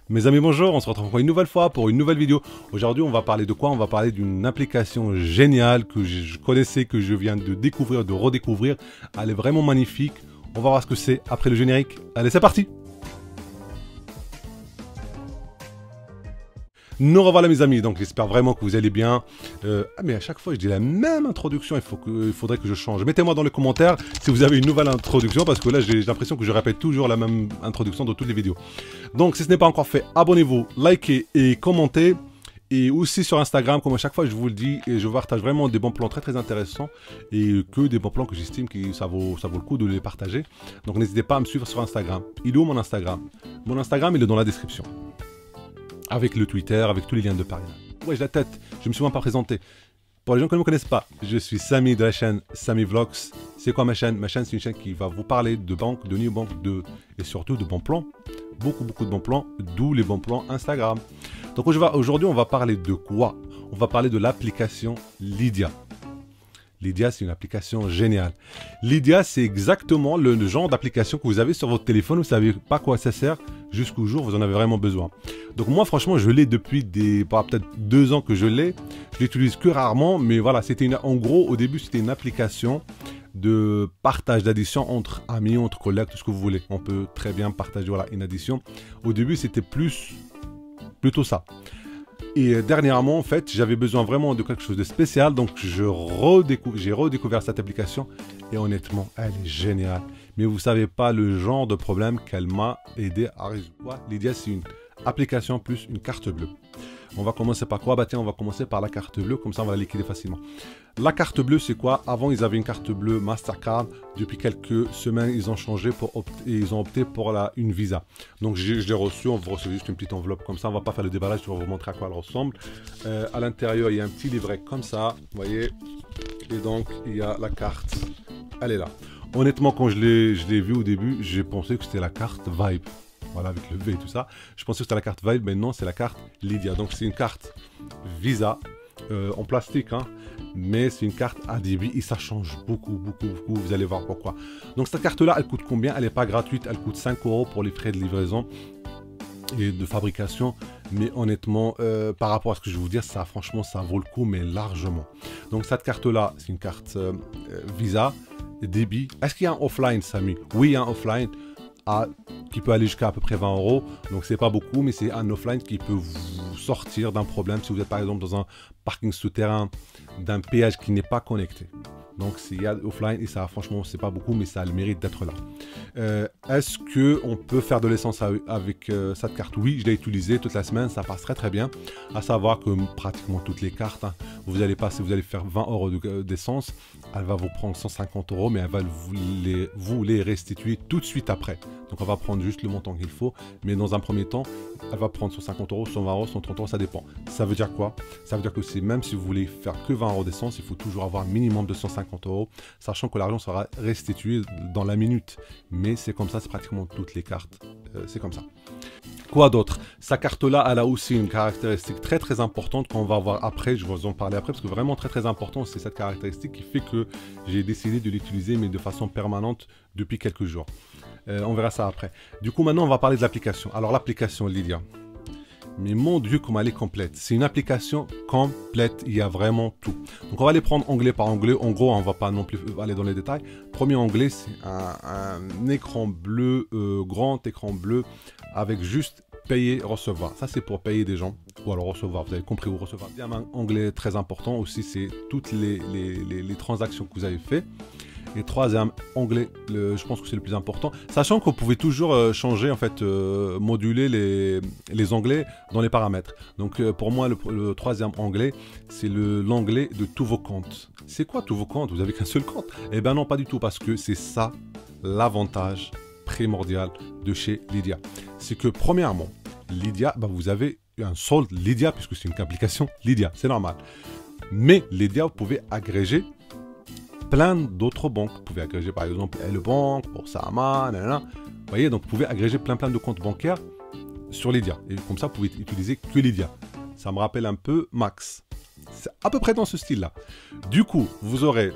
Mes amis, bonjour, on se retrouve encore une nouvelle fois pour une nouvelle vidéo. Aujourd'hui, on va parler de quoi? On va parler d'une application géniale que je connaissais, que je viens de découvrir, de redécouvrir. Elle est vraiment magnifique. On va voir ce que c'est après le générique. Allez, c'est parti! Nous revoilà mes amis, donc j'espère vraiment que vous allez bien. Mais à chaque fois je dis la même introduction, il faudrait que je change. Mettez-moi dans les commentaires si vous avez une nouvelle introduction, parce que là j'ai l'impression que je répète toujours la même introduction dans toutes les vidéos. Donc si ce n'est pas encore fait, abonnez-vous, likez et commentez. Et aussi sur Instagram, comme à chaque fois je vous le dis, et je partage vraiment des bons plans très intéressants, et que des bons plans que j'estime que ça vaut le coup de les partager. Donc n'hésitez pas à me suivre sur Instagram. Il est où mon Instagram? Mon Instagram il est dans la description. Avec le Twitter, avec tous les liens de parrainage. Ouais, j'ai la tête, je me suis même pas présenté. Pour les gens qui ne me connaissent pas, je suis Samy de la chaîne Samy Vlogs. C'est quoi ma chaîne? Ma chaîne, c'est une chaîne qui va vous parler de banque, de néobanque, et surtout de bons plans. Beaucoup de bons plans, d'où les bons plans Instagram. Donc aujourd'hui, on va parler de quoi? On va parler de l'application Lydia. Lydia, c'est une application géniale. Lydia, c'est exactement le genre d'application que vous avez sur votre téléphone. Vous ne savez pas à quoi ça sert jusqu'au jour où vous en avez vraiment besoin. Donc moi, franchement, je l'ai depuis peut-être 2 ans que je l'ai. Je l'utilise que rarement, mais voilà, en gros, au début, c'était une application de partage d'addition entre amis, entre collègues, tout ce que vous voulez. On peut très bien partager une addition. Au début, c'était plutôt ça. Et dernièrement, en fait, j'avais besoin vraiment de quelque chose de spécial, donc j'ai redécouvert cette application et honnêtement, elle est géniale. Mais vous savez pas le genre de problème qu'elle m'a aidé à résoudre. Lydia, c'est une application plus une carte bleue. On va commencer par quoi? Bah tiens, on va commencer par la carte bleue, comme ça on va la liquider facilement. La carte bleue, c'est quoi? Avant, ils avaient une carte bleue Mastercard. Depuis quelques semaines, ils ont changé et ils ont opté pour une Visa. Donc, je l'ai reçu. On vous recevez juste une petite enveloppe comme ça. On va pas faire le déballage. Je vais vous montrer à quoi elle ressemble. À l'intérieur, il y a un petit livret comme ça. Vous voyez? Et donc, il y a la carte. Elle est là. Honnêtement, quand je l'ai vu au début, j'ai pensé que c'était la carte Vibe. Voilà, avec le V et tout ça. Je pensais que c'était la carte Vibe, mais non, c'est la carte Lydia. Donc, c'est une carte Visa en plastique, hein, mais c'est une carte à débit et ça change beaucoup. Vous allez voir pourquoi. Donc, cette carte-là, elle coûte combien? Elle n'est pas gratuite. Elle coûte 5 € pour les frais de livraison et de fabrication. Mais honnêtement, par rapport à ce que je vais vous dire, ça, franchement, ça vaut le coup, mais largement. Donc, cette carte-là, c'est une carte Visa, débit. Est-ce qu'il y a un offline, Samy? Oui, il y a un offline. Qui peut aller jusqu'à à peu près 20 €. Donc c'est pas beaucoup, mais c'est un offline qui peut vous sortir d'un problème si vous êtes par exemple dans un parking souterrain, d'un péage qui n'est pas connecté. Donc il y a offline et ça franchement c'est pas beaucoup, mais ça a le mérite d'être là. Est-ce qu'on peut faire de l'essence avec cette carte? Oui, je l'ai utilisée toute la semaine, ça passe très bien. À savoir que pratiquement toutes les cartes, hein, vous allez faire 20 € d'essence, elle va vous prendre 150 €, mais elle va vous les restituer tout de suite après. Donc on va prendre juste le montant qu'il faut, mais dans un premier temps, elle va prendre 150 €, 120 €, 130 €, ça dépend. Ça veut dire quoi? Ça veut dire que même si vous voulez faire que 20 € d'essence, il faut toujours avoir un minimum de 150 €, sachant que l'argent sera restitué dans la minute. Mais c'est comme ça, c'est pratiquement toutes les cartes, c'est comme ça. Quoi d'autre? Sa carte-là, elle a aussi une caractéristique très importante qu'on va voir après, je vais vous en parler après, parce que vraiment très important, c'est cette caractéristique qui fait que j'ai décidé de l'utiliser, mais de façon permanente depuis quelques jours. On verra ça après. Du coup, maintenant, on va parler de l'application. Alors, l'application Lydia. Mais mon Dieu, comme elle est complète. C'est une application complète. Il y a vraiment tout. Donc, on va les prendre onglet par onglet. En gros, on ne va pas non plus aller dans les détails. Premier onglet, c'est un écran bleu, grand écran bleu, avec juste payer, recevoir. Ça, c'est pour payer des gens. Ou alors recevoir. Vous avez compris où recevoir. Il y a un onglet très important aussi. C'est toutes les transactions que vous avez faites. Et troisième onglet, je pense que c'est le plus important, sachant que vous pouvez toujours changer, en fait, moduler les onglets dans les paramètres. Donc pour moi, le troisième onglet, c'est l'onglet de tous vos comptes. C'est quoi tous vos comptes? Vous avez qu'un seul compte? Eh bien non, pas du tout, parce que c'est ça l'avantage primordial de chez Lydia. C'est que premièrement, Lydia, vous avez un solde Lydia, puisque c'est une application Lydia, c'est normal. Mais Lydia, vous pouvez agréger plein d'autres banques. Vous pouvez agréger par exemple L-Bank, Boursorama, nanana. Vous voyez, donc vous pouvez agréger plein de comptes bancaires sur Lydia. Et comme ça, vous pouvez utiliser que Lydia. Ça me rappelle un peu Max. C'est à peu près dans ce style-là. Du coup, vous aurez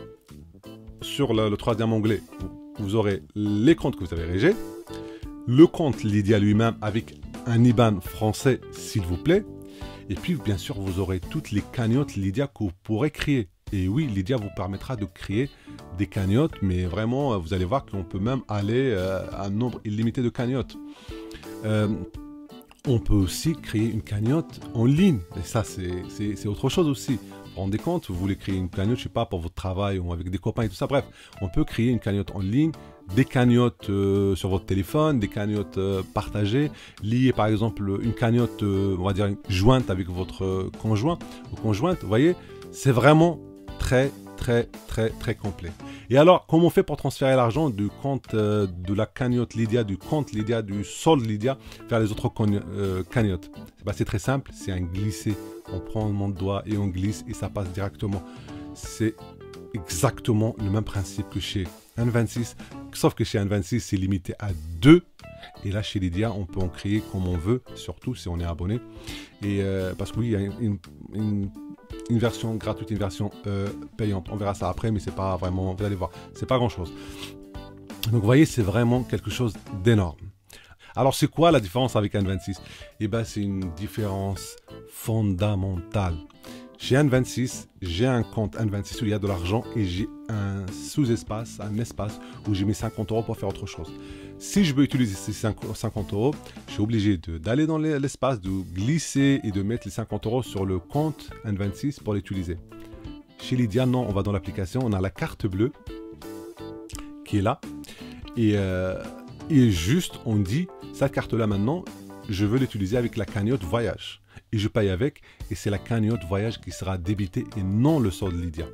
sur le troisième onglet, vous aurez les comptes que vous avez agrégés, le compte Lydia lui-même avec un IBAN français, s'il vous plaît. Et puis, bien sûr, vous aurez toutes les cagnottes Lydia que vous pourrez créer. Et oui, Lydia vous permettra de créer des cagnottes, mais vraiment, vous allez voir qu'on peut même aller à un nombre illimité de cagnottes. On peut aussi créer une cagnotte en ligne. Et ça, c'est autre chose aussi. Vous vous rendez compte, vous voulez créer une cagnotte, je sais pas, pour votre travail ou avec des copains et tout ça. Bref, on peut créer une cagnotte en ligne, des cagnottes sur votre téléphone, des cagnottes partagées, liées par exemple une cagnotte, on va dire, jointe avec votre conjoint ou conjointe. Vous voyez, c'est vraiment très complet. Et alors, comment on fait pour transférer l'argent du compte de la cagnotte Lydia, du compte Lydia, du solde Lydia vers les autres cagnottes? C'est très simple, c'est un glisser. On prend mon doigt et on glisse et ça passe directement. C'est exactement le même principe que chez N26, sauf que chez N26, c'est limité à 2. Et là, chez Lydia, on peut en créer comme on veut, surtout si on est abonné. Et parce que oui, il y a une version gratuite, une version payante. On verra ça après, mais c'est pas vraiment, vous allez voir, c'est pas grand chose. Donc vous voyez, c'est vraiment quelque chose d'énorme. Alors c'est quoi la différence avec N26? Eh bien, c'est une différence fondamentale. Chez N26, j'ai un compte N26 où il y a de l'argent et j'ai un sous-espace, un espace où j'ai mis 50 € pour faire autre chose. Si je veux utiliser ces 50 €, je suis obligé d'aller dans l'espace, de glisser et de mettre les 50 € sur le compte N26 pour l'utiliser. Chez Lydia, non, on va dans l'application, on a la carte bleue qui est là. Et juste, on dit, cette carte-là maintenant, je veux l'utiliser avec la cagnotte voyage. Et je paye avec, et c'est la cagnotte voyage qui sera débitée et non le solde Lydia.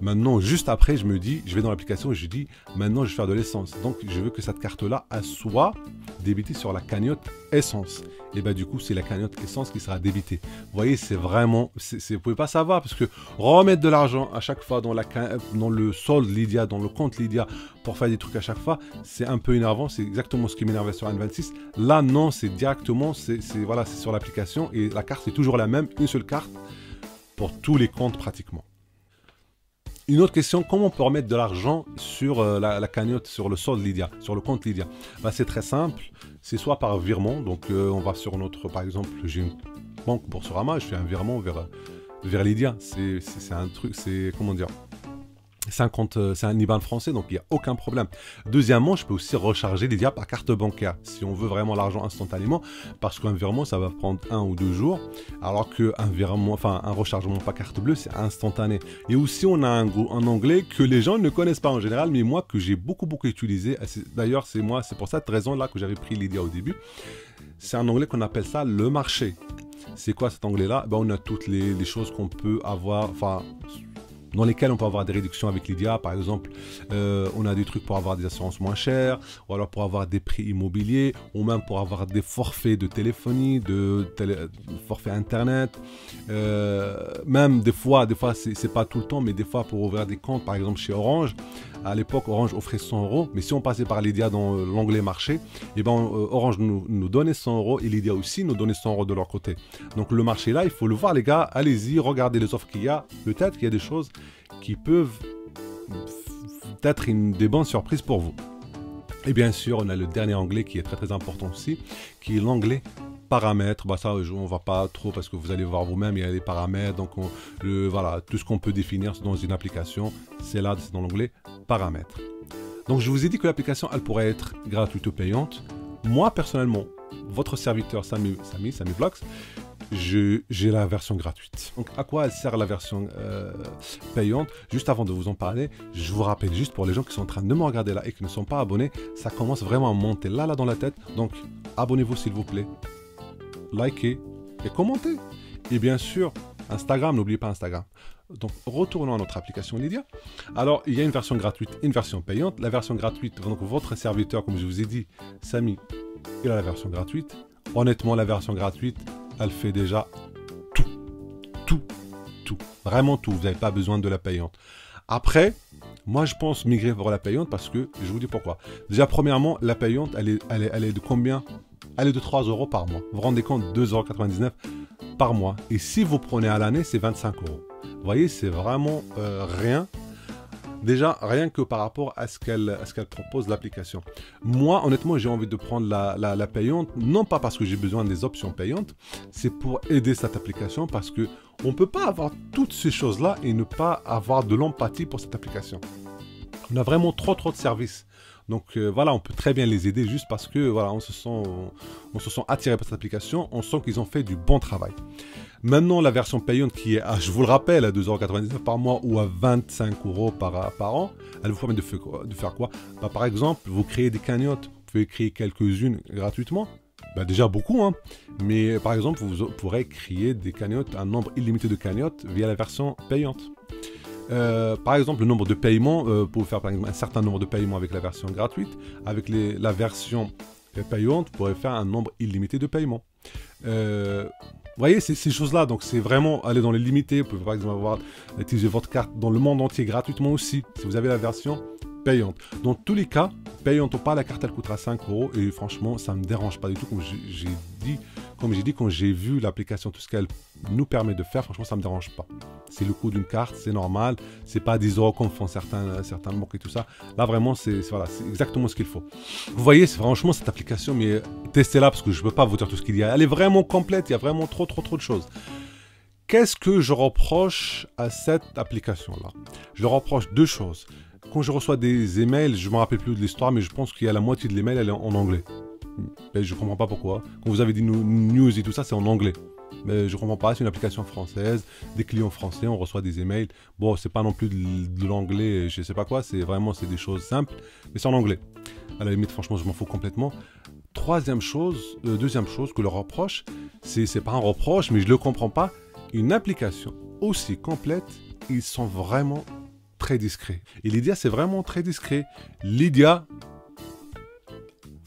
Maintenant, juste après, je me dis, je vais dans l'application et je dis, maintenant je vais faire de l'essence. Donc, je veux que cette carte-là soit débitée sur la cagnotte essence. Et bien, du coup, c'est la cagnotte essence qui sera débitée. Vous voyez, c'est vraiment, vous ne pouvez pas savoir, parce que remettre de l'argent à chaque fois dans le solde Lydia, dans le compte Lydia, pour faire des trucs à chaque fois, c'est un peu énervant. C'est exactement ce qui m'énervait sur N26. Là, non, c'est directement, voilà, c'est sur l'application et la carte est toujours la même, une seule carte pour tous les comptes pratiquement. Une autre question, comment on peut remettre de l'argent sur la cagnotte, sur le solde Lydia, sur le compte Lydia? C'est très simple, c'est soit par virement, donc on va sur notre, par exemple, j'ai une banque Boursorama, je fais un virement vers Lydia, c'est un truc, c'est, comment dire, c'est un IBAN français, donc il n'y a aucun problème. Deuxièmement, je peux aussi recharger Lydia par carte bancaire, si on veut vraiment l'argent instantanément, parce qu'un virement, ça va prendre 1 ou 2 jours, alors qu'un virement, enfin un rechargement par carte bleue, c'est instantané. Et aussi, on a un onglet que les gens ne connaissent pas en général, mais moi, que j'ai beaucoup utilisé. D'ailleurs, c'est pour cette raison-là que j'avais pris Lydia au début. C'est un onglet qu'on appelle ça le marché. C'est quoi cet onglet-là? On a toutes les choses qu'on peut avoir, enfin, dans lesquels on peut avoir des réductions avec Lydia. Par exemple, on a des trucs pour avoir des assurances moins chères, ou alors pour avoir des prix immobiliers, ou même pour avoir des forfaits de téléphonie, forfaits internet. Même des fois c'est pas tout le temps, mais des fois pour ouvrir des comptes, par exemple chez Orange. À l'époque, Orange offrait 100 €, mais si on passait par Lydia dans l'onglet marché, et Orange nous donnait 100 € et Lydia aussi nous donnait 100 € de leur côté. Donc le marché là, il faut le voir les gars, allez-y, regardez les offres qu'il y a. Peut-être qu'il y a des choses qui peuvent être des bonnes surprises pour vous. Et bien sûr, on a le dernier onglet qui est très important aussi, qui est l'onglet paramètres. Ça, on va pas trop parce que vous allez voir vous-même, il y a des paramètres. Donc, voilà, tout ce qu'on peut définir dans une application, c'est là, c'est dans l'onglet paramètres. Donc, je vous ai dit que l'application, elle pourrait être gratuite ou payante. Moi, personnellement, votre serviteur SamiVlogs, j'ai la version gratuite. Donc, à quoi elle sert la version payante? Juste avant de vous en parler, je vous rappelle juste pour les gens qui sont en train de me regarder là et qui ne sont pas abonnés, ça commence vraiment à monter là dans la tête. Donc, abonnez-vous s'il vous plaît, likez et commentez. Et bien sûr, Instagram, n'oubliez pas Instagram. Donc, retournons à notre application Lydia. Alors, il y a une version gratuite, une version payante. La version gratuite, donc votre serviteur, comme je vous ai dit, Samy, il a la version gratuite. Honnêtement, la version gratuite, elle fait déjà tout. Vraiment tout. Vous n'avez pas besoin de la payante. Après, moi, je pense migrer vers la payante parce que, je vous dis pourquoi. Déjà, premièrement, la payante, elle est de combien? Elle est de 3 € par mois. Vous vous rendez compte, 2,99 € par mois. Et si vous prenez à l'année, c'est 25 €. Vous voyez, c'est vraiment rien. Déjà, rien que par rapport à ce qu'elle propose, l'application. Moi, honnêtement, j'ai envie de prendre la payante, non pas parce que j'ai besoin des options payantes, c'est pour aider cette application parce que on ne peut pas avoir toutes ces choses-là et ne pas avoir de l'empathie pour cette application. On a vraiment trop de services. Donc voilà, on peut très bien les aider juste parce que voilà, on se sent attiré par cette application, on sent qu'ils ont fait du bon travail. Maintenant, la version payante qui est, je vous le rappelle, à 2,99 € par mois ou à 25 € par an, elle vous permet de faire quoi? Bah, par exemple, vous créez des cagnottes, vous pouvez créer quelques-unes gratuitement. Bah, déjà beaucoup, hein. Mais par exemple, vous pourrez créer des cagnottes, un nombre illimité de cagnottes via la version payante. Par exemple, le nombre de paiements, vous pouvez faire par exemple un certain nombre de paiements avec la version gratuite. Avec la version payante, vous pourrez faire un nombre illimité de paiements. Vous voyez, ces choses-là, donc c'est vraiment aller dans les limités. Vous pouvez par exemple utiliser votre carte dans le monde entier gratuitement aussi, si vous avez la version payante. Dans tous les cas, payante ou pas, la carte elle coûtera 5 € et franchement, ça ne me dérange pas du tout. Comme j'ai dit, quand j'ai vu l'application, tout ce qu'elle nous permet de faire, franchement, ça ne me dérange pas. C'est le coût d'une carte, c'est normal. C'est pas 10 € comme font certains banques et tout ça. Là, vraiment, c'est exactement ce qu'il faut. Vous voyez, franchement, cette application, mais testez-la parce que je ne peux pas vous dire tout ce qu'il y a. Elle est vraiment complète, il y a vraiment trop de choses. Qu'est-ce que je reproche à cette application-là? Je reproche deux choses. Quand je reçois des emails, je ne me rappelle plus de l'histoire, mais je pense qu'il y a la moitié de l'email, elle est en anglais. Mais je ne comprends pas pourquoi. Quand vous avez des news et tout ça, c'est en anglais. Mais je ne comprends pas, c'est une application française, des clients français, on reçoit des emails. Bon, c'est pas non plus de l'anglais, je ne sais pas quoi, c'est des choses simples, mais c'est en anglais. À la limite, franchement, je m'en fous complètement. Deuxième chose que leur reproche, c'est pas un reproche, mais je ne le comprends pas. Une application aussi complète, ils sont vraiment très discrets. Et Lydia, c'est vraiment très discret. Lydia,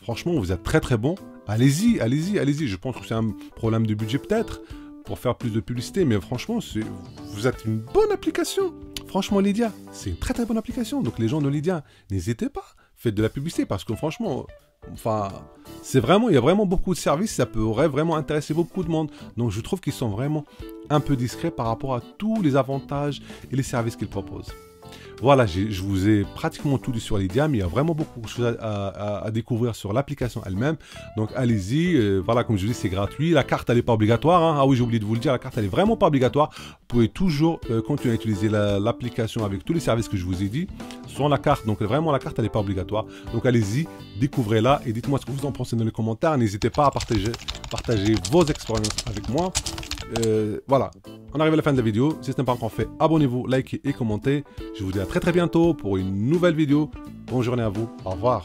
franchement, vous êtes très bon. Allez-y. Je pense que c'est un problème de budget peut-être, pour faire plus de publicité, mais franchement, vous êtes une bonne application. Franchement, Lydia, c'est une très bonne application. Donc les gens de Lydia, n'hésitez pas, faites de la publicité, parce que franchement, il y a vraiment beaucoup de services, ça pourrait vraiment intéresser beaucoup de monde. Donc je trouve qu'ils sont vraiment un peu discrets par rapport à tous les avantages et les services qu'ils proposent. Voilà, je vous ai pratiquement tout dit sur Lydia, mais il y a vraiment beaucoup de choses à découvrir sur l'application elle-même. Donc allez-y, voilà, comme je vous dis, c'est gratuit. La carte, elle n'est pas obligatoire, hein. Ah oui, j'ai oublié de vous le dire, la carte, elle n'est vraiment pas obligatoire. Vous pouvez toujours continuer à utiliser l'application avec tous les services que je vous ai dit sans la carte. Donc vraiment, la carte, elle n'est pas obligatoire. Donc allez-y, découvrez-la et dites-moi ce que vous en pensez dans les commentaires. N'hésitez pas à partager vos expériences avec moi. Voilà, on arrive à la fin de la vidéo. Si ce n'est pas encore fait, abonnez-vous, likez et commentez. Je vous dis à très bientôt pour une nouvelle vidéo. Bonne journée à vous, au revoir.